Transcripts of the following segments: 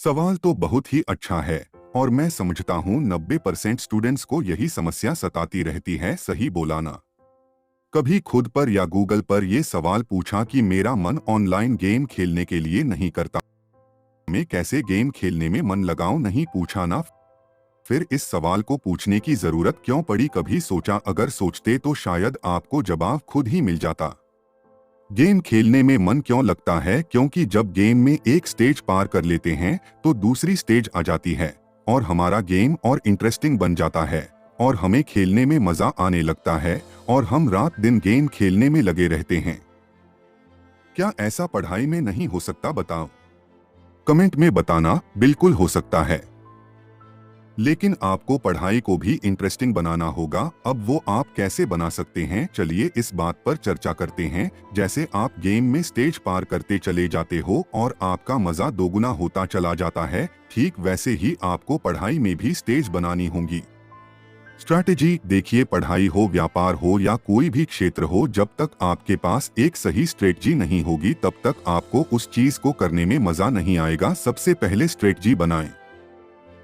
सवाल तो बहुत ही अच्छा है और मैं समझता हूँ 90% स्टूडेंट्स को यही समस्या सताती रहती है, सही बोला ना। कभी खुद पर या गूगल पर ये सवाल पूछा कि मेरा मन ऑनलाइन गेम खेलने के लिए नहीं करता, मैं कैसे गेम खेलने में मन लगाऊं, नहीं पूछा ना। फिर इस सवाल को पूछने की जरूरत क्यों पड़ी, कभी सोचा अगर सोचते तो शायद आपको जवाब खुद ही मिल जाता। गेम खेलने में मन क्यों लगता है? क्योंकि जब गेम में एक स्टेज पार कर लेते हैं तो दूसरी स्टेज आ जाती है और हमारा गेम और इंटरेस्टिंग बन जाता है और हमें खेलने में मजा आने लगता है और हम रात दिन गेम खेलने में लगे रहते हैं। क्या ऐसा पढ़ाई में नहीं हो सकता, बताओ कमेंट में बताना। बिल्कुल हो सकता है, लेकिन आपको पढ़ाई को भी इंटरेस्टिंग बनाना होगा। अब वो आप कैसे बना सकते हैं, चलिए इस बात पर चर्चा करते हैं। जैसे आप गेम में स्टेज पार करते चले जाते हो और आपका मजा दोगुना होता चला जाता है, ठीक वैसे ही आपको पढ़ाई में भी स्टेज बनानी होंगी। स्ट्रैटेजी देखिए, पढ़ाई हो, व्यापार हो या कोई भी क्षेत्र हो, जब तक आपके पास एक सही स्ट्रेटजी नहीं होगी तब तक आपको उस चीज को करने में मजा नहीं आएगा। सबसे पहले स्ट्रेटजी बनाएं।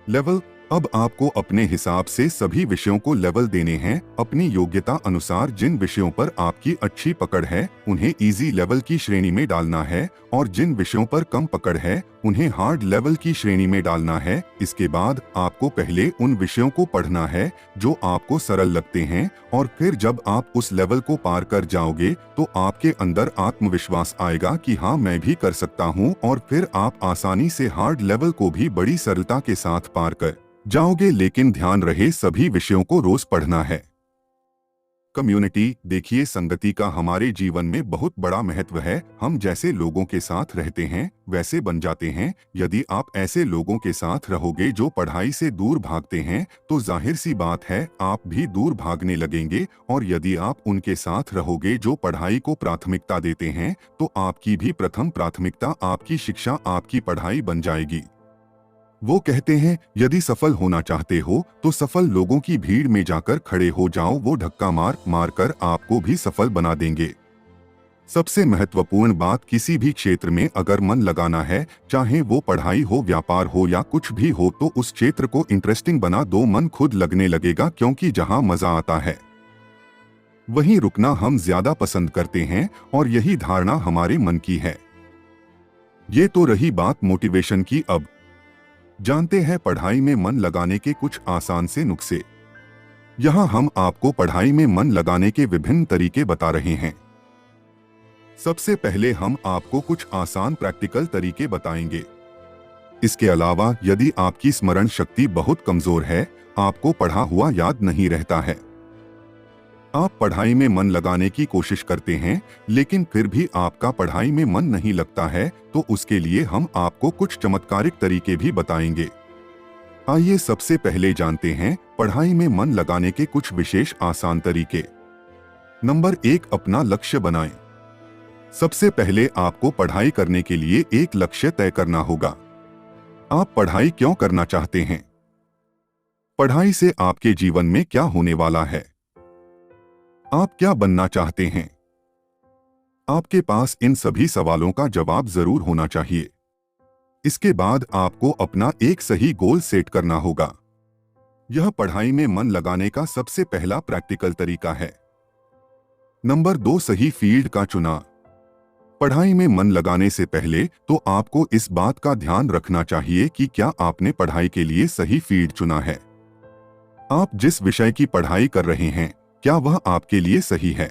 लेवल। अब आपको अपने हिसाब से सभी विषयों को लेवल देने हैं। अपनी योग्यता अनुसार जिन विषयों पर आपकी अच्छी पकड़ है उन्हें इजी लेवल की श्रेणी में डालना है और जिन विषयों पर कम पकड़ है उन्हें हार्ड लेवल की श्रेणी में डालना है। इसके बाद आपको पहले उन विषयों को पढ़ना है जो आपको सरल लगते हैं और फिर जब आप उस लेवल को पार कर जाओगे तो आपके अंदर आत्मविश्वास आएगा कि हाँ मैं भी कर सकता हूँ, और फिर आप आसानी से हार्ड लेवल को भी बड़ी सरलता के साथ पार कर जाओगे। लेकिन ध्यान रहे, सभी विषयों को रोज पढ़ना है। कम्युनिटी देखिए, संगति का हमारे जीवन में बहुत बड़ा महत्व है। हम जैसे लोगों के साथ रहते हैं वैसे बन जाते हैं। यदि आप ऐसे लोगों के साथ रहोगे जो पढ़ाई से दूर भागते हैं तो जाहिर सी बात है आप भी दूर भागने लगेंगे, और यदि आप उनके साथ रहोगे जो पढ़ाई को प्राथमिकता देते हैं तो आपकी भी प्रथम प्राथमिकता आपकी शिक्षा, आपकी पढ़ाई बन जाएगी। वो कहते हैं यदि सफल होना चाहते हो तो सफल लोगों की भीड़ में जाकर खड़े हो जाओ, वो धक्का मार मार कर आपको भी सफल बना देंगे। सबसे महत्वपूर्ण बात, किसी भी क्षेत्र में अगर मन लगाना है, चाहे वो पढ़ाई हो, व्यापार हो या कुछ भी हो, तो उस क्षेत्र को इंटरेस्टिंग बना दो। मन खुद लगने लगेगा, क्योंकि जहां मजा आता है वहीं रुकना हम ज्यादा पसंद करते हैं और यही धारणा हमारे मन की है। ये तो रही बात मोटिवेशन की। अब जानते हैं पढ़ाई में मन लगाने के कुछ आसान से नुस्खे। यहाँ हम आपको पढ़ाई में मन लगाने के विभिन्न तरीके बता रहे हैं। सबसे पहले हम आपको कुछ आसान प्रैक्टिकल तरीके बताएंगे। इसके अलावा यदि आपकी स्मरण शक्ति बहुत कमजोर है, आपको पढ़ा हुआ याद नहीं रहता है, आप पढ़ाई में मन लगाने की कोशिश करते हैं लेकिन फिर भी आपका पढ़ाई में मन नहीं लगता है, तो उसके लिए हम आपको कुछ चमत्कारिक तरीके भी बताएंगे। आइए सबसे पहले जानते हैं पढ़ाई में मन लगाने के कुछ विशेष आसान तरीके। नंबर 1, अपना लक्ष्य बनाएं। सबसे पहले आपको पढ़ाई करने के लिए एक लक्ष्य तय करना होगा। आप पढ़ाई क्यों करना चाहते हैं? पढ़ाई से आपके जीवन में क्या होने वाला है? आप क्या बनना चाहते हैं? आपके पास इन सभी सवालों का जवाब जरूर होना चाहिए। इसके बाद आपको अपना एक सही गोल सेट करना होगा। यह पढ़ाई में मन लगाने का सबसे पहला प्रैक्टिकल तरीका है। नंबर 2, सही फील्ड का चुनाव। पढ़ाई में मन लगाने से पहले तो आपको इस बात का ध्यान रखना चाहिए कि क्या आपने पढ़ाई के लिए सही फील्ड चुना है। आप जिस विषय की पढ़ाई कर रहे हैं, क्या वह आपके लिए सही है?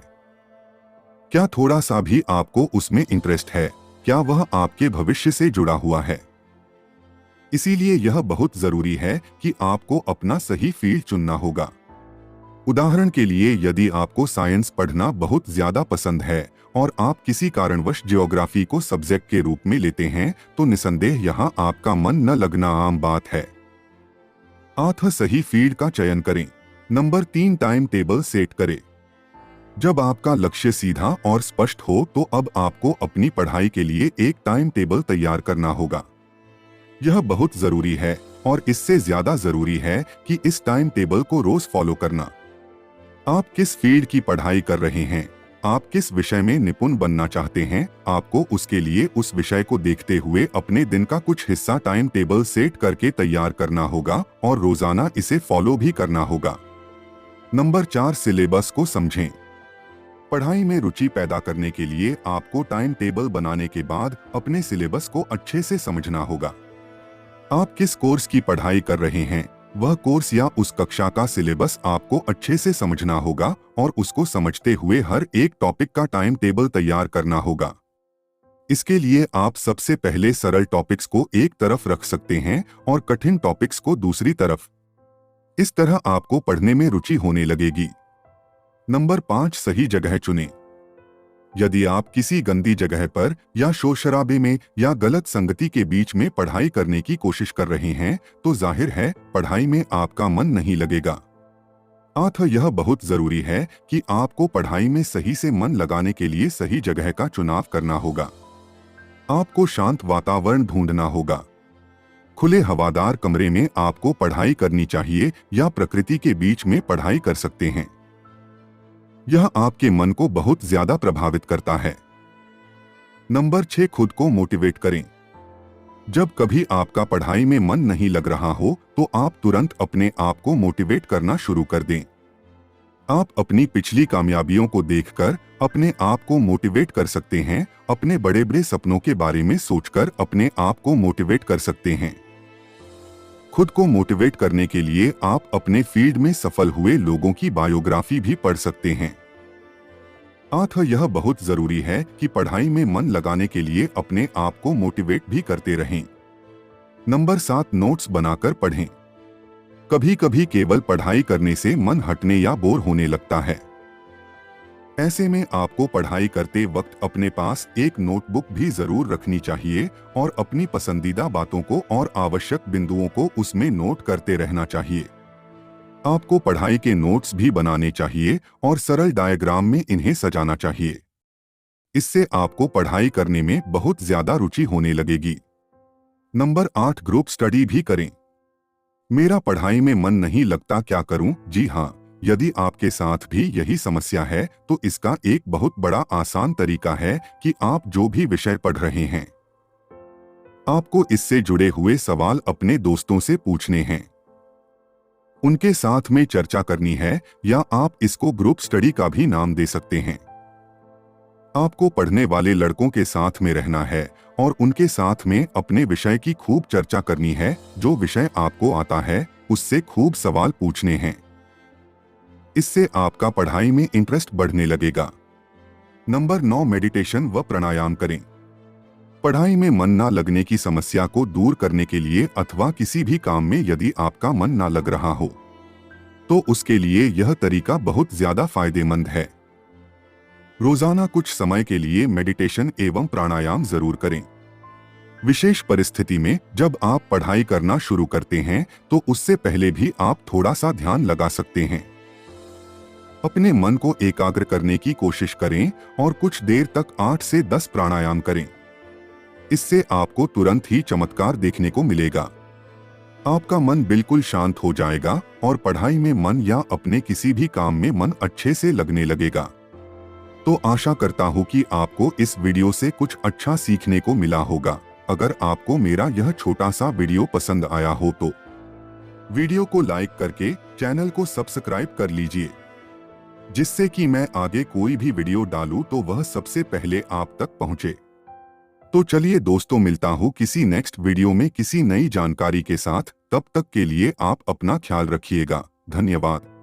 क्या थोड़ा सा भी आपको उसमें इंटरेस्ट है? क्या वह आपके भविष्य से जुड़ा हुआ है? इसीलिए यह बहुत जरूरी है कि आपको अपना सही फील्ड चुनना होगा। उदाहरण के लिए, यदि आपको साइंस पढ़ना बहुत ज्यादा पसंद है और आप किसी कारणवश ज्योग्राफी को सब्जेक्ट के रूप में लेते हैं, तो निसंदेह यहाँ आपका मन न लगना आम बात है। सही फील्ड का चयन करें। नंबर 3, टाइम टेबल सेट करें। जब आपका लक्ष्य सीधा और स्पष्ट हो तो अब आपको अपनी पढ़ाई के लिए एक टाइम टेबल तैयार करना होगा। यह बहुत जरूरी है और इससे ज्यादा जरूरी है कि इस टाइम टेबल को रोज फॉलो करना। आप किस फील्ड की पढ़ाई कर रहे हैं, आप किस विषय में निपुण बनना चाहते हैं, आपको उसके लिए उस विषय को देखते हुए अपने दिन का कुछ हिस्सा टाइम टेबल सेट करके तैयार करना होगा और रोजाना इसे फॉलो भी करना होगा। नंबर 4, सिलेबस को समझें। पढ़ाई में रुचि पैदा करने के लिए आपको टाइम टेबल बनाने के बाद अपने सिलेबस को अच्छे से समझना होगा। आप किस कोर्स की पढ़ाई कर रहे हैं, वह कोर्स या उस कक्षा का सिलेबस आपको अच्छे से समझना होगा और उसको समझते हुए हर एक टॉपिक का टाइम टेबल तैयार करना होगा। इसके लिए आप सबसे पहले सरल टॉपिक्स को एक तरफ रख सकते हैं और कठिन टॉपिक्स को दूसरी तरफ। इस तरह आपको पढ़ने में रुचि होने लगेगी। नंबर 5, सही जगह चुनें। यदि आप किसी गंदी जगह पर या शोर शराबे में या गलत संगति के बीच में पढ़ाई करने की कोशिश कर रहे हैं, तो जाहिर है पढ़ाई में आपका मन नहीं लगेगा। अतः यह बहुत जरूरी है कि आपको पढ़ाई में सही से मन लगाने के लिए सही जगह का चुनाव करना होगा। आपको शांत वातावरण ढूंढना होगा। खुले हवादार कमरे में आपको पढ़ाई करनी चाहिए या प्रकृति के बीच में पढ़ाई कर सकते हैं। यह आपके मन को बहुत ज्यादा प्रभावित करता है। नंबर 6, खुद को मोटिवेट करें। जब कभी आपका पढ़ाई में मन नहीं लग रहा हो तो आप तुरंत अपने आप को मोटिवेट करना शुरू कर दें। आप अपनी पिछली कामयाबियों को देखकर अपने आप को मोटिवेट कर सकते हैं। अपने बड़े बड़े सपनों के बारे में सोचकर अपने आप को मोटिवेट कर सकते हैं। खुद को मोटिवेट करने के लिए आप अपने फील्ड में सफल हुए लोगों की बायोग्राफी भी पढ़ सकते हैं। अतः यह बहुत जरूरी है कि पढ़ाई में मन लगाने के लिए अपने आप को मोटिवेट भी करते रहें। नंबर 7, नोट्स बनाकर पढ़ें। कभी कभी केवल पढ़ाई करने से मन हटने या बोर होने लगता है। ऐसे में आपको पढ़ाई करते वक्त अपने पास एक नोटबुक भी जरूर रखनी चाहिए और अपनी पसंदीदा बातों को और आवश्यक बिंदुओं को उसमें नोट करते रहना चाहिए। आपको पढ़ाई के नोट्स भी बनाने चाहिए और सरल डायग्राम में इन्हें सजाना चाहिए। इससे आपको पढ़ाई करने में बहुत ज्यादा रुचि होने लगेगी। नंबर 8, ग्रुप स्टडी भी करें। मेरा पढ़ाई में मन नहीं लगता, क्या करूं? जी हाँ, यदि आपके साथ भी यही समस्या है तो इसका एक बहुत बड़ा आसान तरीका है कि आप जो भी विषय पढ़ रहे हैं, आपको इससे जुड़े हुए सवाल अपने दोस्तों से पूछने हैं, उनके साथ में चर्चा करनी है, या आप इसको ग्रुप स्टडी का भी नाम दे सकते हैं। आपको पढ़ने वाले लड़कों के साथ में रहना है और उनके साथ में अपने विषय की खूब चर्चा करनी है। जो विषय आपको आता है उससे खूब सवाल पूछने हैं। इससे आपका पढ़ाई में इंटरेस्ट बढ़ने लगेगा। नंबर 9, मेडिटेशन व प्राणायाम करें। पढ़ाई में मन ना लगने की समस्या को दूर करने के लिए अथवा किसी भी काम में यदि आपका मन ना लग रहा हो तो उसके लिए यह तरीका बहुत ज्यादा फायदेमंद है। रोजाना कुछ समय के लिए मेडिटेशन एवं प्राणायाम जरूर करें। विशेष परिस्थिति में जब आप पढ़ाई करना शुरू करते हैं तो उससे पहले भी आप थोड़ा सा ध्यान लगा सकते हैं। अपने मन को एकाग्र करने की कोशिश करें और कुछ देर तक 8 से 10 प्राणायाम करें। इससे आपको तुरंत ही चमत्कार देखने को मिलेगा। आपका मन बिल्कुल शांत हो जाएगा और पढ़ाई में मन या अपने किसी भी काम में मन अच्छे से लगने लगेगा। तो आशा करता हूँ कि आपको इस वीडियो से कुछ अच्छा सीखने को मिला होगा। अगर आपको मेरा यह छोटा सा वीडियो पसंद आया हो तो वीडियो को लाइक करके चैनल को सब्सक्राइब कर लीजिए, जिससे कि मैं आगे कोई भी वीडियो डालूं तो वह सबसे पहले आप तक पहुंचे। तो चलिए दोस्तों, मिलता हूं किसी नेक्स्ट वीडियो में किसी नई जानकारी के साथ। तब तक के लिए आप अपना ख्याल रखिएगा। धन्यवाद।